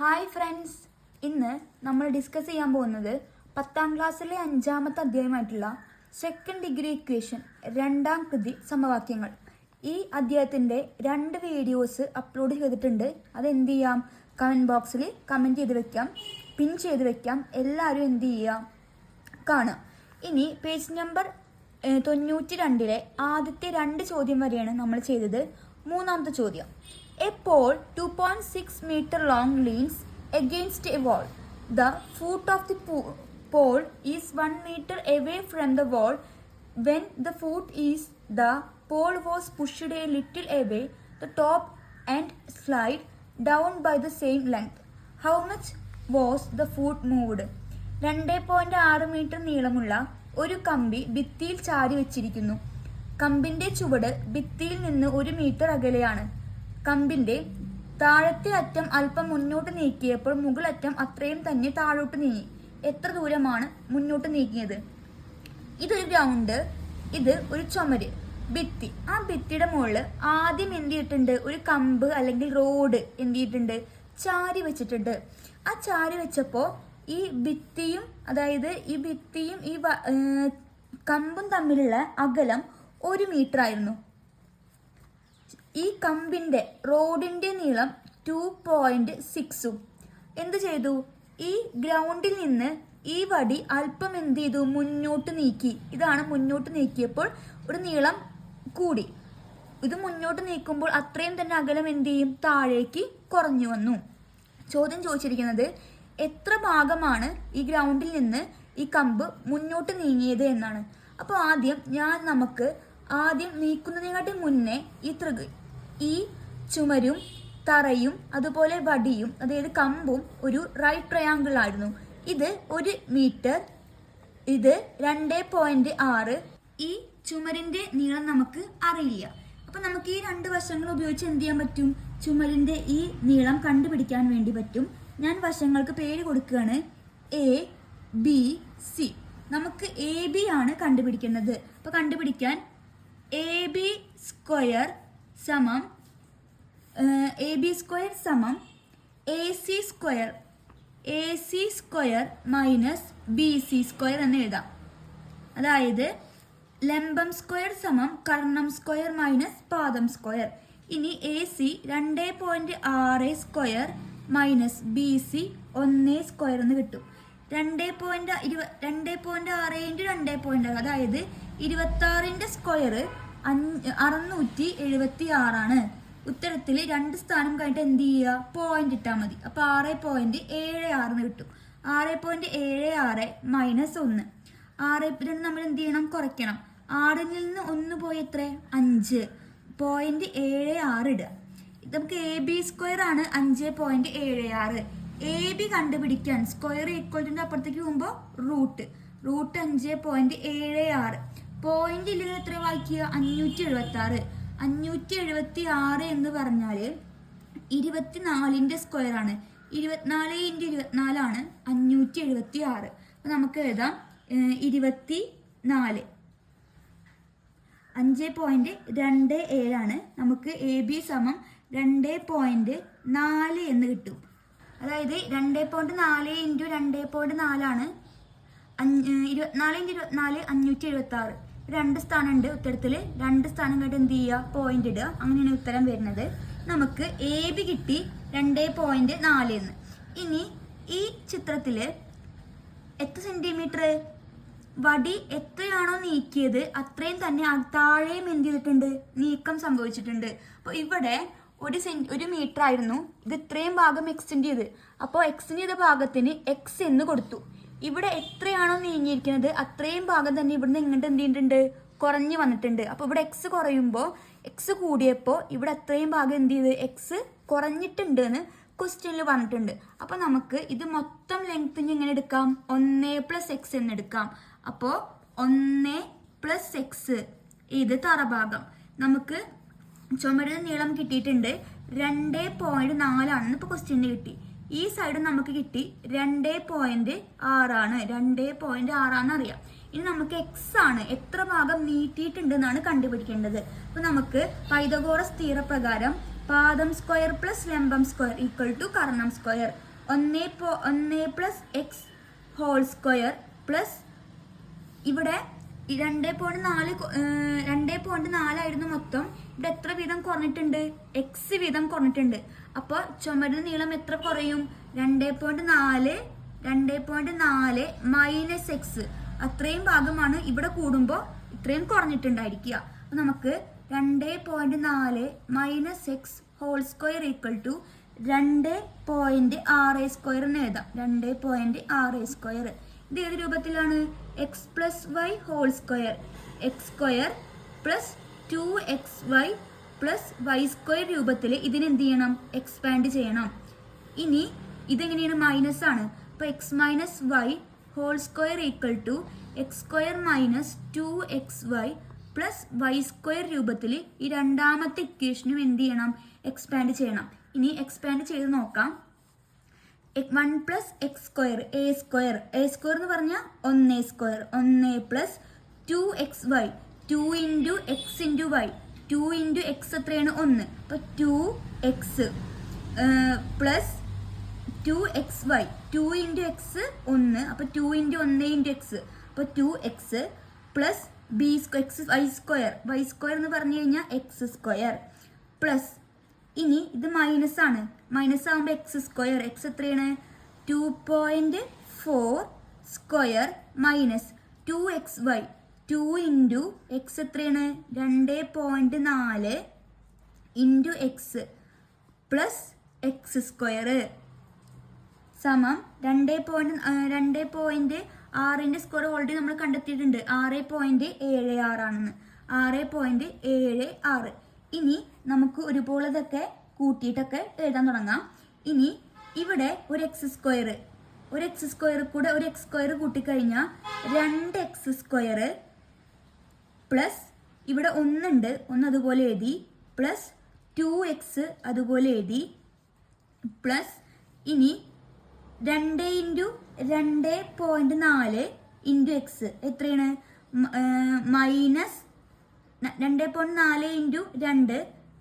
Hi friends, ഇന്ന് നമ്മൾ discuss ചെയ്യാൻ പോകുന്നത് 10ാം ക്ലാസ്സിലെ 5ാമത്തെ അധ്യായമായിട്ടുള്ള സെക്കൻഡ് ഡിഗ്രി ഇക്വേഷൻ രണ്ടാം കൃതി സമവാക്യങ്ങൾ. ഈ അധ്യായത്തിൻ്റെ 2 വീഡിയോസ് അപ്ലോഡ് ചെയ്തിട്ടുണ്ട്. അതെന്ത് ചെയ്യാം, കമൻറ്റ് ബോക്സിൽ കമൻറ്റ് ചെയ്ത് വെക്കാം, പിൻ ചെയ്ത് വെക്കാം. എല്ലാവരും എന്ത് ചെയ്യാം, കാണാം. ഇനി പേജ് നമ്പർ 92 ആദ്യത്തെ 2 ചോദ്യം വരെയാണ് നമ്മൾ ചെയ്തത്. 3ാമത്തെ ചോദ്യം, a pole 2.6 meter long leans against a wall. The foot of the pole is 1 meter away from the wall. When the pole was pushed a little away, the top end slid down by the same length. How much was the foot moved? 2.6 metre നീളമുള്ള ഒരു കമ്പി ഭിത്തിയിൽ ചാരി വെച്ചിരിക്കുന്നു. കമ്പിന്റെ ചുവട് ഭിത്തിയിൽ നിന്ന് 1 metre അകലെയാണ്. കമ്പിന്റെ താഴത്തെ അറ്റം അല്പം മുന്നോട്ട് നീക്കിയപ്പോൾ മുകളറ്റം അത്രയും തന്നെ താഴോട്ട് നീങ്ങി. എത്ര ദൂരമാണ് മുന്നോട്ട് നീക്കിയത്? ഇതൊരു ഗ്രൗണ്ട്, ഇത് ഒരു ചുമര്, ഭിത്തി. ആ ഭിത്തിയുടെ മുകളിൽ ആദ്യം എന്ത് ചെയ്തിട്ടുണ്ട്, ഒരു കമ്പ് അല്ലെങ്കിൽ റോഡ് എന്ത് ചെയ്തിട്ടുണ്ട്, ചാരി വെച്ചിട്ടുണ്ട്. ആ ചാരി വെച്ചപ്പോൾ ഈ ഭിത്തിയും ഈ കമ്പും തമ്മിലുള്ള അകലം 1 മീറ്റർ ആയിരുന്നു. ഈ കമ്പിന്റെ റോഡിന്റെ നീളം 2.6ഉം. എന്ത് ചെയ്തു, ഈ ഗ്രൗണ്ടിൽ നിന്ന് ഈ വടി അല്പം എന്ത് ചെയ്തു, മുന്നോട്ട് നീക്കി. ഇതാണ് മുന്നോട്ട് നീക്കിയപ്പോൾ ഒരു നീളം കൂടി. ഇത് മുന്നോട്ട് നീക്കുമ്പോൾ അത്രയും തന്നെ അകലം എന്ത് ചെയ്യും, താഴേക്ക് കുറഞ്ഞു വന്നു. ചോദ്യം ചോദിച്ചിരിക്കുന്നത് എത്ര ഭാഗമാണ് ഈ ഗ്രൗണ്ടിൽ നിന്ന് ഈ കമ്പ് മുന്നോട്ട് നീങ്ങിയത് എന്നാണ്. അപ്പോൾ ആദ്യം നീക്കുന്നതിനെക്കാട്ടി മുന്നേ ഈ ചുമരും തറയും അതുപോലെ വടിയും, അതായത് കമ്പും ഒരു റൈറ്റ് ട്രയാങ്കിൾ ആയിരുന്നു. ഇത് 1 മീറ്റർ, ഇത് 2.6. ഈ ചുമരിന്റെ നീളം നമുക്ക് അറിയില്ല. അപ്പൊ നമുക്ക് ഈ 2 വശങ്ങൾ ഉപയോഗിച്ച് എന്ത് ചെയ്യാൻ പറ്റും, ചുമരിന്റെ ഈ നീളം കണ്ടുപിടിക്കാൻ വേണ്ടി പറ്റും. ഞാൻ വശങ്ങൾക്ക് പേര് കൊടുക്കുകയാണ്, A, B, C. നമുക്ക് AB ആണ് കണ്ടുപിടിക്കേണ്ടത്. അപ്പൊ കണ്ടുപിടിക്കാൻ AB സ്ക്വയർ സമം AC square minus BC square എന്ന് എഴുതാം. അതായത് ലംബം സ്ക്വയർ സമം കർണം സ്ക്വയർ മൈനസ് പാദം സ്ക്വയർ. ഇനി AC 2.6 square minus BC 1 square എന്ന് കിട്ടും. 2.6 × 2.6, അതായത് 26ന്റെ സ്ക്വയർ 676 ആണ്. ഉത്തരത്തിൽ 2 സ്ഥാനം കഴിഞ്ഞിട്ട് എന്ത് ചെയ്യുക, പോയിന്റ് ഇട്ടാൽ മതി. അപ്പൊ 6.76 എന്ന് കിട്ടും. 6.76 മൈനസ് 1. 6 നമ്മൾ എന്ത് ചെയ്യണം, കുറയ്ക്കണം. 6ൽ നിന്ന് 1 പോയി എത്ര, 5. 0.76 ഇടുക. നമുക്ക് AB സ്ക്വയർ ആണ് 5.76. AB കണ്ടുപിടിക്കാൻ സ്ക്വയർ ഈക്വലിന്റെ അപ്പുറത്തേക്ക് പോകുമ്പോൾ റൂട്ട് 5.76. പോയിന്റ് ഇല്ലെങ്കിൽ എത്ര വായിക്കുക, 576. 576 എന്ന് പറഞ്ഞാൽ 24ന്റെ സ്ക്വയർ ആണ്. 24 × 24 ആണ് 576. അപ്പൊ നമുക്ക് എഴുതാം 24. 5.27 ആണ്. നമുക്ക് AB സമം 2.4 എന്ന് കിട്ടും. അതായത് 2.4 × 2.4 ആണ് 24 × 24 576. 2 സ്ഥാനം ഉണ്ട് ഉത്തരത്തിൽ. 2 സ്ഥാനം കഴിഞ്ഞിട്ട് എന്ത് ചെയ്യുക, പോയിന്റ് ഇടുക. അങ്ങനെയാണ് ഉത്തരം വരുന്നത്. നമുക്ക് AB കിട്ടി 2.4 എന്ന്. ഇനി ഈ ചിത്രത്തില് എത്ര സെന്റിമീറ്റർ, വടി എത്രയാണോ നീക്കിയത് അത്രയും തന്നെ താഴെയും എന്ത് ചെയ്തിട്ടുണ്ട്, നീക്കം സംഭവിച്ചിട്ടുണ്ട്. അപ്പോൾ ഇവിടെ 1 മീറ്റർ ആയിരുന്നു, ഇത് ഇത്രയും ഭാഗം എക്സ്റ്റെൻഡ് ചെയ്ത്. അപ്പോൾ എക്സ്റ്റെൻഡ് ചെയ്ത ഭാഗത്തിന് X എന്ന് കൊടുത്തു. ഇവിടെ എത്രയാണോ നീങ്ങിയിരിക്കുന്നത് അത്രയും ഭാഗം തന്നെ ഇവിടുന്ന് ഇങ്ങോട്ട് എന്ത് ചെയ്തിട്ടുണ്ട്, കുറഞ്ഞു വന്നിട്ടുണ്ട്. അപ്പോൾ ഇവിടെ X കുറയുമ്പോൾ X കൂടിയപ്പോൾ ഇവിടെ അത്രയും ഭാഗം എന്ത് ചെയ്ത്, X കുറഞ്ഞിട്ടുണ്ട് എന്ന് ക്വസ്റ്റ്യനിൽ പറഞ്ഞിട്ടുണ്ട്. അപ്പോൾ നമുക്ക് ഇത് മൊത്തം ലെങ്ത്തിന് എങ്ങനെ എടുക്കാം, 1 + X എന്ന് എടുക്കാം. അപ്പോൾ 1 + X, ഇത് തറഭാഗം. നമുക്ക് ചുമരിന് നീളം കിട്ടിയിട്ടുണ്ട് 2.4 ആണെന്ന് ഇപ്പോൾ ക്വസ്റ്റ്യനിൽ കിട്ടി. ഈ സൈഡ് നമുക്ക് കിട്ടി 2.6 ആണ്. 2.6 ആണെന്ന് അറിയാം. ഇനി നമുക്ക് X ആണ്, എത്ര ഭാഗം നീട്ടിയിട്ടുണ്ട് എന്നാണ് കണ്ടുപിടിക്കേണ്ടത്. അപ്പൊ നമുക്ക് പൈതഗോറസ് തിയറപ്രകാരം പാദം സ്ക്വയർ പ്ലസ് ലംബം സ്ക്വയർ ഈക്വൽ ടു കർണം square. 1 plus x whole square plus ഇവിടെ 2.4 ആയിരുന്നു മൊത്തം. ഇവിടെ എത്ര വീതം കുറഞ്ഞിട്ടുണ്ട്? എക്സ് വീതം കുറഞ്ഞിട്ടുണ്ട്. അപ്പോൾ ചുമരിന്റെ നീളം എത്ര കുറയും? 2.4 മൈനസ് എക്സ്, അത്രയും ഭാഗമാണ് ഇവിടെ കൂടുമ്പോൾ ഇത്രയും കുറഞ്ഞിട്ടുണ്ടായിരിക്കുക. അപ്പൊ നമുക്ക് 2.4 minus x whole square equal to 2.6² എന്ന് എഴുതാം. 2.6². ഇത് ഏത് രൂപത്തിലാണ്? X plus y whole square, x square plus 2xy plus y square രൂപത്തിൽ ഇതിന് എന്ത് ചെയ്യണം? എക്സ്പാൻഡ് ചെയ്യണം. ഇനി ഇതെങ്ങനെയാണ്? മൈനസ് ആണ്. അപ്പൊ x minus y whole square equal to x square minus 2xy plus y square രൂപത്തിൽ ഈ രണ്ടാമത്തെ ഇക്വേഷനും എന്ത് ചെയ്യണം? എക്സ്പാൻഡ് ചെയ്യണം. ഇനി എക്സ്പാൻഡ് ചെയ്ത് നോക്കാം. 1 plus x square a square എന്ന് പറഞ്ഞാൽ 1 plus 2xy 2 into x into y 2 into x എത്രയാണ്? 1. അപ്പൊ 2x plus 2xy 2 into X 1. അപ്പൊ 2 ഇൻറ്റു 1 ഇൻറ്റു എക്സ്, അപ്പൊ 2x plus b x y square എന്ന് പറഞ്ഞു കഴിഞ്ഞാൽ എക്സ് സ്ക്വയർ പ്ലസ്, ഇനി ഇത് മൈനസ് ആണ്. മൈനസ് ആകുമ്പോൾ എക്സ് സ്ക്വയർ, എക്സ് എത്രയാണ്? 2.4 square minus 2xy 2 into x എത്രയാണ്? 2.4 into X plus x square സമം 2.6ന്റെ സ്ക്വയർ ഓൾറെഡി നമ്മൾ കണ്ടെത്തിയിട്ടുണ്ട്. 6.76 ആണെന്ന്. 6.76. ഇനി നമുക്ക് ഒരുപോലെ ഇതൊക്കെ കൂട്ടിയിട്ടൊക്കെ എഴുതാൻ തുടങ്ങാം. ഇനി ഇവിടെ ഒരു എക്സ് സ്ക്വയർ കൂടെ ഒരു എക്സ് സ്ക്വയർ കൂട്ടിക്കഴിഞ്ഞാൽ 2x² പ്ലസ് ഇവിടെ 1 ഉണ്ട്, 1 അതുപോലെ എഴുതി, പ്ലസ് 2x അതുപോലെ എഴുതി, പ്ലസ് ഇനി 2 ഇൻറ്റു 2.4 ഇൻറ്റു എക്സ് എത്രയാണ്? Minus 2.4 into 2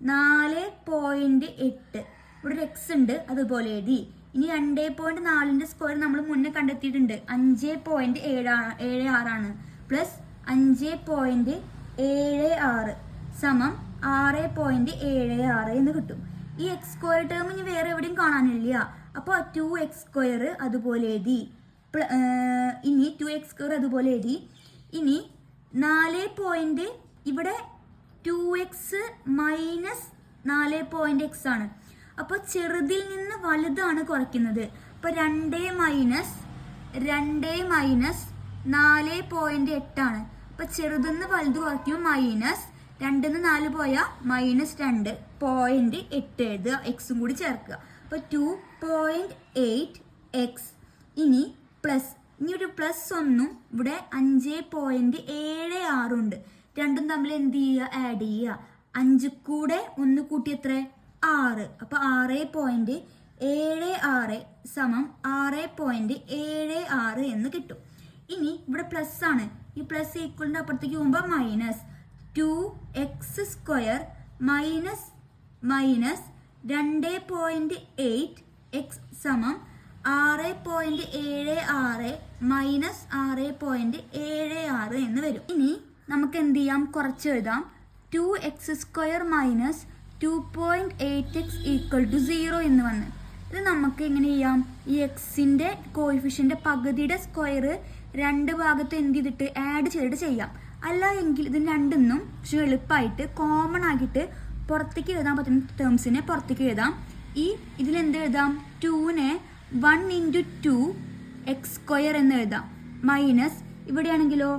4.8. ഇവിടെ ഒരു എക്സ് ഉണ്ട്, അതുപോലെ എഴുതി. ഇനി 2.4ന്റെ സ്ക്വയർ നമ്മൾ മുന്നേ കണ്ടെത്തിയിട്ടുണ്ട്, 5.76 ആണ്. പ്ലസ് 5.76 സമം 6.76 എന്ന് കിട്ടും. ഈ എക്സ് സ്ക്വയർ ടേം ഇനി വേറെ എവിടെയും കാണാനില്ല. അപ്പോൾ 2x² അതുപോലെ എഴുതി. ഇനി 2x² അതുപോലെ എഴുതി. ഇനി 4. ഇവിടെ 2x മൈനസ് 4.x ആണ്. അപ്പോൾ ചെറുതിൽ നിന്ന് വലുതാണ് കുറയ്ക്കുന്നത്. അപ്പോൾ 2 മൈനസ് 4.8 ആണ്. അപ്പോൾ ചെറുതിൽ നിന്ന് വലുത് കുറയ്ക്കും. മൈനസ് 2 4 പോയാൽ -2.8 എഴുതുക, എക്സും കൂടി ചേർക്കുക. അപ്പോൾ 2.8x. ഇനി പ്ലസ്, ഇനി ഒരു പ്ലസ് 1 ഇവിടെ 5.76 ഉണ്ട്. രണ്ടും തമ്മിൽ എന്ത് ചെയ്യുക? ആഡ് ചെയ്യുക. 5 കൂടെ 1 കൂട്ടി എത്ര? 6. അപ്പൊ 6.76 സമം 6.76 എന്ന് കിട്ടും. ഇനി ഇവിടെ പ്ലസ് ആണ്. ഈ പ്ലസ് ഈക്വലിന്റെ അപ്പുറത്തേക്ക് പോകുമ്പോൾ മൈനസ് 2x² മൈനസ് 2.8x സമം 6.76 മൈനസ് 6.76 എന്ന് വരും. ഇനി നമുക്ക് എന്ത് ചെയ്യാം? കുറച്ച് എഴുതാം. 2x² minus 2.8x equal to 0 എന്ന് വന്ന്. ഇത് നമുക്ക് എങ്ങനെ ചെയ്യാം? ഈ എക്സിന്റെ കോയിഫിഷ്യന്റ് പകുതിയുടെ സ്ക്വയർ രണ്ട് ഭാഗത്ത് എന്ത് ചെയ്തിട്ട് ആഡ് ചെയ്തിട്ട് ചെയ്യാം. അല്ല എങ്കിൽ ഇതിന് രണ്ടെന്നും പക്ഷെ എളുപ്പമായിട്ട് കോമൺ ആക്കിയിട്ട് പുറത്തേക്ക് എഴുതാൻ പറ്റുന്ന ടേംസിനെ പുറത്തേക്ക് എഴുതാം. ഇതിലെന്ത് എഴുതാം? 2നെ 1 ഇൻറ്റു 2x² എന്ന് എഴുതാം. മൈനസ് ഇവിടെയാണെങ്കിലോ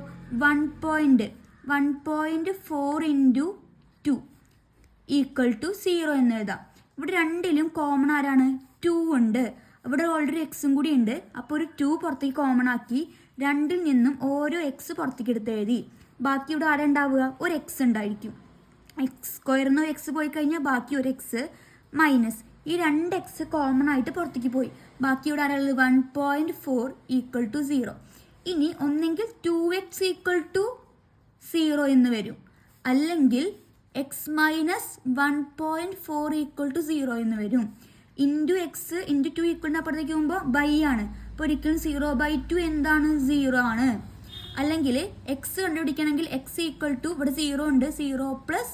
1.4 ഇൻറ്റു 2 ഈക്വൽ ടു 0 എന്ന് എഴുതാം. ഇവിടെ രണ്ടിലും കോമൺ ആരാണ്? 2 ഉണ്ട്. ഇവിടെ ഓൾറെഡി എക്സും കൂടി ഉണ്ട്. അപ്പോൾ ഒരു 2 പുറത്തേക്ക് കോമൺ ആക്കി രണ്ടിൽ നിന്നും ഓരോ എക്സ് പുറത്തേക്ക് എടുത്ത് എഴുതി. ബാക്കി ഇവിടെ ആരാ ഉണ്ടാവുക? ഒരു എക്സ് ഉണ്ടായിരിക്കും. x² ഒരു എക്സ് പോയി കഴിഞ്ഞാൽ ബാക്കി ഒരു എക്സ് മൈനസ് ഈ 2x കോമൺ ആയിട്ട് പുറത്തേക്ക് പോയി. ബാക്കി ഇവിടെ ആരാളുള്ളത്? 1.4 ഈക്വൽ ടു 0. ഇനി ഒന്നെങ്കിൽ 2x ഈക്വൽ ടു 0 എന്ന് വരും, അല്ലെങ്കിൽ x മൈനസ് 1.4 ഈക്വൽ ടു 0 എന്ന് വരും. ഇൻറ്റു എക്സ് ഇൻറ്റു 2 ഈക്വലിൻ്റെ അപ്പുറത്തേക്ക് പോകുമ്പോൾ ബൈ ആണ്. അപ്പോൾ ഒരിക്കലും 0/2 എന്താണ് 0 ആണ്. അല്ലെങ്കിൽ എക്സ് കണ്ടുപിടിക്കണമെങ്കിൽ എക്സ് ഈക്വൽ ടു ഇവിടെ 0 ഉണ്ട്, 0 പ്ലസ്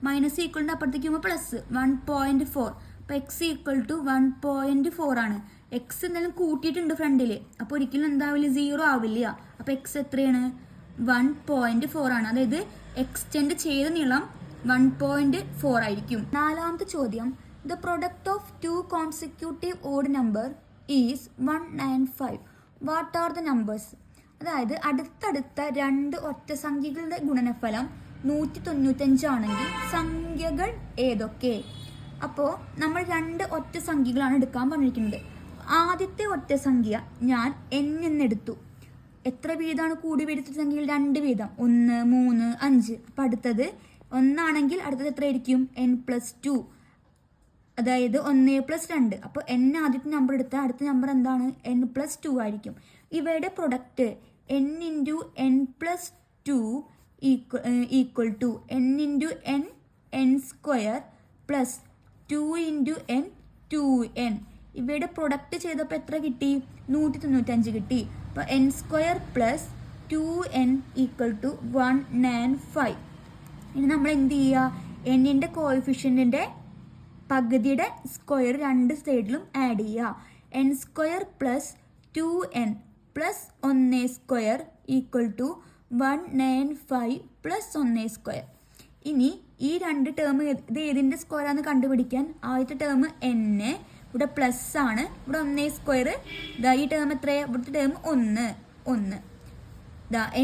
മൈനസ് ഈക്വലിൻ്റെ അപ്പുറത്തേക്ക് പോകുമ്പോൾ പ്ലസ് 1.4. അപ്പോൾ എക്സ് ഈക്വൽ ടു 1.4 ആണ്. എക്സ് എന്തായാലും കൂട്ടിയിട്ടുണ്ട് ഫ്രണ്ടിൽ, അപ്പോൾ ഒരിക്കലും എന്താവില്ല 0 ആവില്ല. അപ്പോൾ എക്സ് എത്രയാണ് 1.4 ആണ്. അതായത് എക്സ്റ്റെൻഡ് ചെയ്ത നീളം 1.4 ആയിരിക്കും. നാലാമത്തെ ചോദ്യം, the product of 2 consecutive odd number is 1 and 5. What are the numbers? അതായത് അടുത്തടുത്ത 2 ഒറ്റ സംഖ്യകളുടെ ഗുണനഫലം 195 ആണെങ്കിൽ സംഖ്യകൾ ഏതൊക്കെ? അപ്പോൾ നമ്മൾ 2 ഒറ്റ സംഖ്യകളാണ് എടുക്കാൻ പറഞ്ഞിരിക്കുന്നത്. ആദ്യത്തെ ഒറ്റ സംഖ്യ ഞാൻ n എന്നെടുത്തു. എത്ര വീതമാണ് കൂടി വരുത്ത സംഖ്യകൾ? 2 വീതം, 1, 3, 5. അപ്പം അടുത്തത് 1 ആണെങ്കിൽ അടുത്തത് എത്ര ആയിരിക്കും? n+2, അതായത് 1 + 2. അപ്പോൾ n ആദ്യത്തെ നമ്പർ എടുത്താൽ അടുത്ത നമ്പർ എന്താണ്? n+2 ആയിരിക്കും. ഇവയുടെ product n × n+2 equal to n × n n² plus 2 × n 2n. ഇവയുടെ പ്രൊഡക്റ്റ് ചെയ്തപ്പോൾ എത്ര കിട്ടി? 195 കിട്ടി. അപ്പോൾ n² plus 2n equal to 1 and 5. ഇനി നമ്മൾ എന്ത് ചെയ്യുക? എന്നിൻ്റെ കോഎഫിഷ്യൻറ്റിൻ്റെ പകുതിയുടെ സ്ക്വയർ 2 സൈഡിലും ആഡ് ചെയ്യുക. n² plus 2n plus 1² equal to 1 and 5 plus 1². ഇനി ഈ 2 ടേം ഇത് ഏതിൻ്റെ സ്ക്വയറാണെന്ന് കണ്ടുപിടിക്കാൻ ആദ്യത്തെ ടേം n, ഇവിടെ പ്ലസ് ആണ്, ഇവിടെ 1². ഈ ടേം എത്രയാണ്? ഇവിടുത്തെ ടേം 1.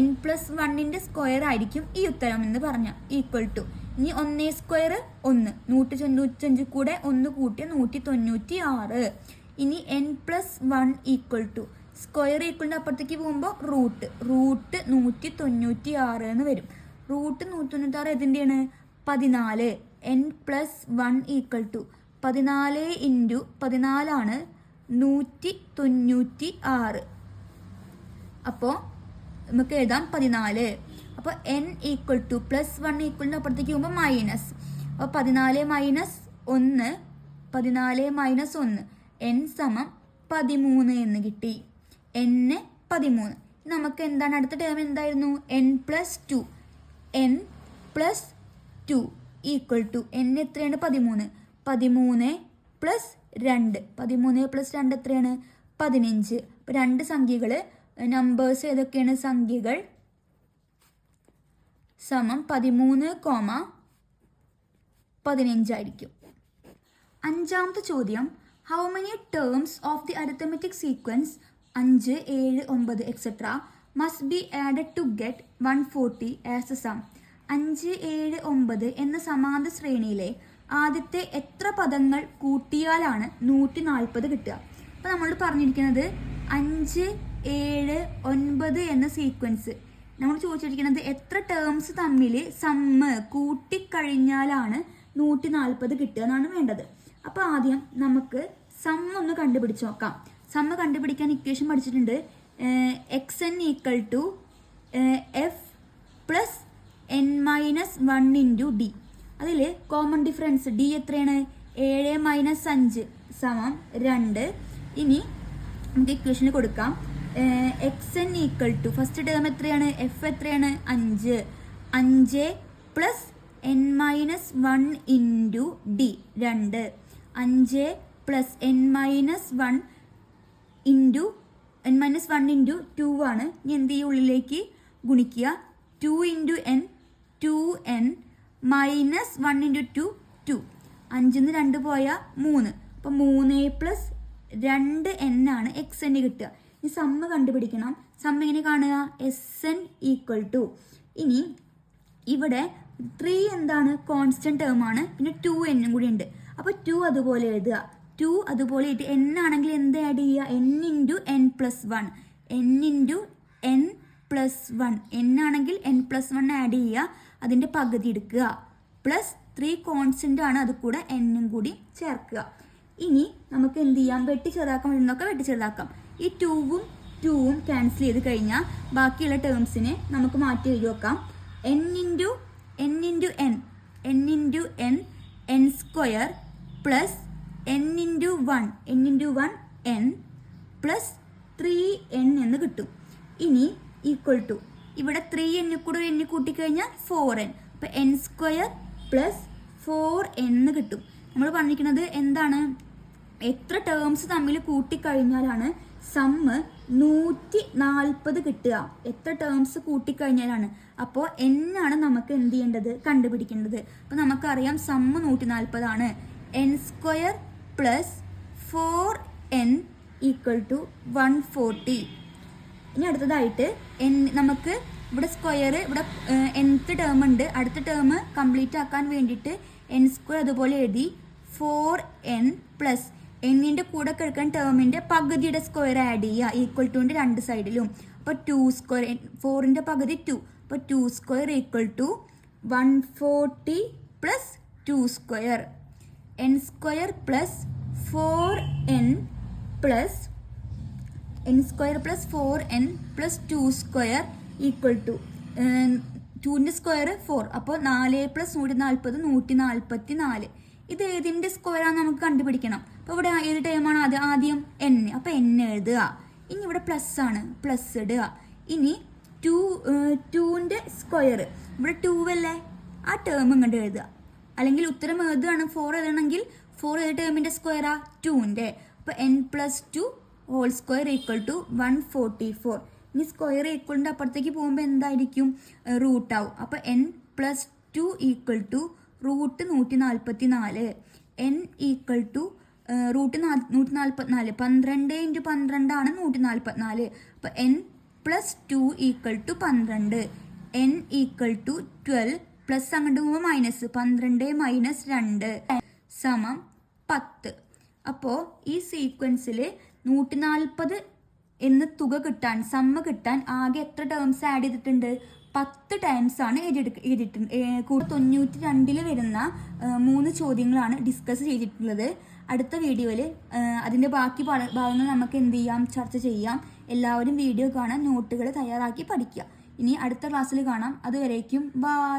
n+1 സ്ക്വയർ ആയിരിക്കും ഈ ഉത്തരം എന്ന് പറഞ്ഞാൽ ഈക്വൽ ടു. ഇനി 1² 1, 195 കൂടെ 1 കൂട്ടിയ 196. ഇനി n+1 ഈക്വൽ ടു സ്ക്വയർ ഈക്വലിൻ്റെ അപ്പുറത്തേക്ക് പോകുമ്പോൾ റൂട്ട് 196 എന്ന് വരും. റൂട്ട് 196 ഏതിൻ്റെയാണ്? 14. n+1 ഈക്വൽ ടു 14 × 14 ആണ് 196. അപ്പോൾ നമുക്ക് എഴുതാം 14. അപ്പോൾ n ഈക്വൽ ടു +1 ഈക്വലിൻ്റെ അപ്പുറത്തേക്ക് പോകുമ്പോൾ മൈനസ്. അപ്പോൾ 14 - 1, 14 - 1, n = 13 എന്ന് കിട്ടി. n 13. നമുക്ക് എന്താണ് അടുത്ത ടേം എന്തായിരുന്നു? n+2. n+2 equal to n എത്രയാണ്? 13. 13 പ്ലസ് 2. 13 പ്ലസ് 2 എത്രയാണ്? 15. അപ്പോൾ 2 സംഖ്യകൾ, നമ്പേഴ്സ് ഏതൊക്കെയാണ്? സംഖ്യകൾ സമം 13, 15 ആയിരിക്കും. അഞ്ചാമത്തെ ചോദ്യം, how many terms of the arithmetic sequence 5, 7, 9 etc. must be added to get 140 as a sum? 5, 7, 9 എന്ന സമാന്തര ശ്രേണിയിലെ ആദ്യത്തെ എത്ര പദങ്ങൾ കൂട്ടിയാലാണ് 140 കിട്ടുക? അപ്പോൾ നമ്മളോട് പറഞ്ഞിരിക്കുന്നത് 5, 7, 9 എന്ന സീക്വൻസ് നമ്മൾ ചോദിച്ചിരിക്കുന്നത് എത്ര ടേംസ് തമ്മിൽ സമ്മ് കൂട്ടിക്കഴിഞ്ഞാലാണ് 140 കിട്ടുക എന്നാണ് വേണ്ടത്. അപ്പോൾ ആദ്യം നമുക്ക് സമ്മ് ഒന്ന് കണ്ടുപിടിച്ച് നോക്കാം. സമ്മ് കണ്ടുപിടിക്കാൻ ഇക്വേഷൻ പഠിച്ചിട്ടുണ്ട്. xn equal to f plus n - 1 × d. അതിൽ കോമൺ ഡിഫറൻസ് d എത്രയാണ്? 7 - 5 = 2. ഇനി നമുക്ക് ഇക്വേഷന് കൊടുക്കാം. xn equal to first term എത്രയാണ്? f എത്രയാണ്? 5. 5 plus n - 1 × d 2. 5 plus n - 1 × 2 ആണ്. ഇനി എന്ത് ചെയ്യും? ഉള്ളിലേക്ക് ഗുണിക്കുക. 2 × n 2n മൈനസ് 1 × 2 2. 5 ന്ന് 2 പോയാൽ 3. അപ്പോൾ 3 പ്ലസ് 2n ആണ് xn കിട്ടുക. ഇനി സമ്മ് കണ്ടുപിടിക്കണം. സമ്മ് എങ്ങനെ കാണുക? Sn ഈക്വൽ ടു, ഇനി ഇവിടെ 3 എന്താണ്? കോൺസ്റ്റന്റ് ടേം ആണ്. പിന്നെ 2n കൂടി ഉണ്ട്. അപ്പോൾ 2 അതുപോലെ എഴുതുക. 2 അതുപോലെ എഴുതി. n ആണെങ്കിൽ എന്ത് ആഡ് ചെയ്യുക? n × n+1. n × n+1. n ആണെങ്കിൽ n+1 ആഡ് ചെയ്യുക, അതിൻ്റെ പകുതി എടുക്കുക. പ്ലസ് 3 കോൺസ്റ്റന്റ് ആണ്, അത് കൂടെ n കൂടി ചേർക്കുക. ഇനി നമുക്ക് എന്ത് ചെയ്യാം? വെട്ടി ചെറുതാക്കാൻ പറ്റുന്നതൊക്കെ വെട്ടി ചെറുതാക്കാം. ഈ 2ഉം 2ഉം ക്യാൻസൽ ചെയ്ത് കഴിഞ്ഞാൽ ബാക്കിയുള്ള ടേംസിനെ നമുക്ക് മാറ്റി എഴുതി വെക്കാം. n × n n n² plus n into one n plus 3n എന്ന് കിട്ടും. ഇനി ഈക്വൽ ടു ഇവിടെ 3n കൂടെ n കൂട്ടിക്കഴിഞ്ഞാൽ 4n. അപ്പം n സ്ക്വയർ പ്ലസ് 4n എന്ന് കിട്ടും. നമ്മൾ പറഞ്ഞിരിക്കുന്നത് എന്താണ്, എത്ര ടേംസ് തമ്മിൽ കൂട്ടിക്കഴിഞ്ഞാലാണ് സമ്മ് 140 കിട്ടുക. എത്ര ടേംസ് കൂട്ടിക്കഴിഞ്ഞാലാണ്. അപ്പോൾ n ആണ് നമുക്ക് എന്ത് ചെയ്യേണ്ടത്, കണ്ടുപിടിക്കേണ്ടത്. അപ്പോൾ നമുക്കറിയാം സമ്മ് 140 ആണ്. n square plus 4n equal to 140. ഇനി അടുത്തതായിട്ട് നമുക്ക് ഇവിടെ സ്ക്വയർ, ഇവിടെ nth ടേം ഉണ്ട്. അടുത്ത ടേം കംപ്ലീറ്റ് ആക്കാൻ വേണ്ടിയിട്ട് n സ്ക്വയർ അതുപോലെ എഴുതി 4n പ്ലസ് എന്നിൻ്റെ കൂടെ കിടക്കുന്ന ടേമിൻ്റെ പകുതിയുടെ സ്ക്വയർ ആഡ് ചെയ്യുക ഈക്വൽ ടുവിൻ്റെ രണ്ട് സൈഡിലും. അപ്പോൾ 2 സ്ക്വയർ, 4ൻ്റെ പകുതി 2. അപ്പോൾ 2 square equal to 140 plus 2 square. n square plus 4n plus n square plus 4n plus 2 square equal to 2ൻ്റെ സ്ക്വയർ 4. അപ്പോൾ 4 പ്ലസ് 140 144. ഇത് ഏതിൻ്റെ സ്ക്വയറാണെന്ന് നമുക്ക് കണ്ടുപിടിക്കണം. അപ്പോൾ ഇവിടെ ഏത് ടൈമാണ് ആദ്യം n. അപ്പോൾ n എഴുതുക. ഇനി ഇവിടെ പ്ലസ് ആണ്, പ്ലസ് ഇടുക. ഇനി 2ൻ്റെ സ്ക്വയർ, ഇവിടെ 2 അല്ലേ, ആ ടേം ഇങ്ങോട്ട് എഴുതുക. അല്ലെങ്കിൽ ഉത്തരം എഴുതുകയാണ് 4 എഴുതണമെങ്കിൽ 4 ഏത് ടേമിൻ്റെ സ്ക്വയറാ, 2ൻ്റെ. അപ്പോൾ n plus 2 whole square equal to 144. ഇനി സ്ക്വയർ ഈക്വലിൻ്റെ അപ്പുറത്തേക്ക് പോകുമ്പോൾ എന്തായിരിക്കും, റൂട്ട് ആവും. അപ്പോൾ n plus 2 equal to root 144. n equal to root 144. 12 into 12 ആണ് 144. അപ്പോൾ n plus 2 equal to 12. n equal to 12 plus അങ്ങോട്ട് പോകുമ്പോൾ മൈനസ് 12 മൈനസ് 2 സമം 10. അപ്പോൾ ഈ സീക്വൻസിൽ 140 എന്ന് തുക കിട്ടാൻ, സമ്മ കിട്ടാൻ ആകെ എത്ര ടേംസ് ആഡ് ചെയ്തിട്ടുണ്ട്, 10 ടൈംസ് ആണ് എഴുതിയിട്ടുണ്ട്. 92 വരുന്ന 3 ചോദ്യങ്ങളാണ് ഡിസ്കസ് ചെയ്തിട്ടുള്ളത്. അടുത്ത വീഡിയോയിൽ അതിൻ്റെ ബാക്കി ഭാഗങ്ങൾ നമുക്ക് എന്ത് ചെയ്യാം, ചർച്ച ചെയ്യാം. എല്ലാവരും വീഡിയോ കാണാൻ നോട്ടുകൾ തയ്യാറാക്കി പഠിക്കുക. ഇനി അടുത്ത ക്ലാസ്സിൽ കാണാം. അതുവരേക്കും ബൈ.